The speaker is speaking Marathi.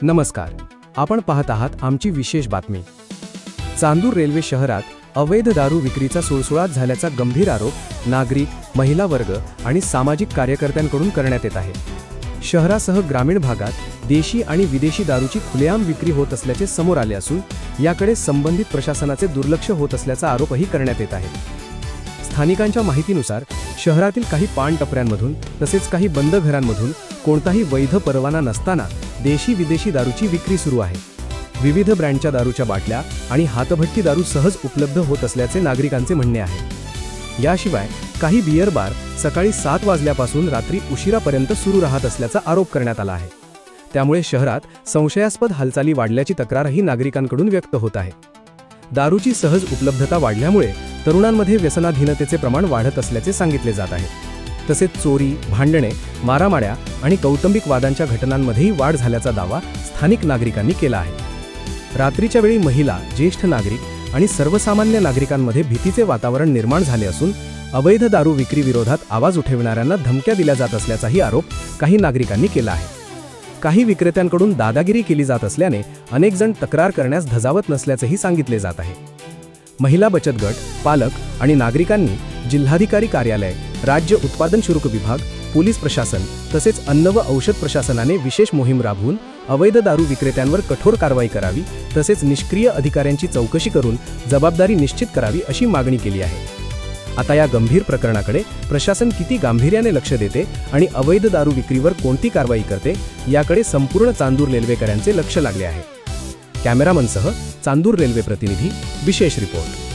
नमस्कार. आपण पाहत आहात आमची विशेष बातमी. चांदूर रेल्वे शहरात अवैध दारू विक्रीचा सुळसुळाट झाल्याचा गंभीर आरोप नागरिक, महिला वर्ग आणि सामाजिक कार्यकर्त्यांकडून करण्यात येत आहे. शहरासह ग्रामीण भागात देशी आणि विदेशी दारूची खुलेआम विक्री होत असल्याचे समोर आले असून याकडे संबंधित प्रशासनाचे दुर्लक्ष होत असल्याचा आरोपही करण्यात येत आहे. स्थानिकांच्या माहितीनुसार शहरातील काही पान टपऱ्यांमधून तसेच काही बंद घरांमधून कोणताही वैध परवाना नसताना देशी विदेशी दारूची विक्री सुरू आहे. विविध ब्रँडच्या दारूच्या बाटल्या आणि हातभट्टी दारू सहज उपलब्ध होत असल्याचे नागरिकांचे म्हणणे आहे. याशिवाय काही बियर बार सकाळी 7 वाजल्यापासून रात्री उशिरापर्यंत सुरू राहत असल्याचा आरोप करण्यात आला आहे. त्यामुळे शहरात संशयास्पद हालचाली वाढल्याची तक्रारही नागरिकांकडून व्यक्त होत आहे. दारूची सहज उपलब्धता वाढल्यामुळे तरुणांमध्ये व्यसनाधीनतेचे प्रमाण वाढत असल्याचे सांगितले जात आहे. तसेच चोरी, भांडणे, मारामाऱ्या आणि कौटुंबिक वादांच्या घटनांमध्येही वाढ झाल्याचा दावा स्थानिक नागरिकांनी केला आहे. रात्रीच्या वेळी महिला, ज्येष्ठ नागरिक आणि सर्वसामान्य नागरिकांमध्ये भीतीचे वातावरण निर्माण झाले असून अवैध दारू विक्री विरोधात आवाज उठविणाऱ्यांना धमक्या दिल्या जात असल्याचाही आरोप काही नागरिकांनी केला आहे. काही विक्रेत्यांकडून दादागिरी केली जात असल्याने अनेक जण तक्रार करण्यास धजावत नसल्याचेही सांगितले जात आहे. महिला बचत गट, पालक आणि नागरिकांनी जिल्हाधिकारी कार्यालय, राज्य उत्पादन शुल्क विभाग, पोलीस प्रशासन तसेच अन्न व औषध प्रशासनाने विशेष मोहीम राबवून अवैध दारू विक्रेत्यांवर कठोर कारवाई करावी तसेच निष्क्रिय अधिकाऱ्यांची चौकशी करून जबाबदारी निश्चित करावी अशी मागणी केली आहे. आता या गंभीर प्रकरणाकडे प्रशासन किती गांभीर्याने लक्ष देते आणि अवैध दारू विक्रीवर कोणती कारवाई करते याकडे संपूर्ण चांदूर रेल्वेकरांचे लक्ष लागले आहे. कॅमेरामनसह चांदूर रेल्वे प्रतिनिधी, विशेष रिपोर्ट.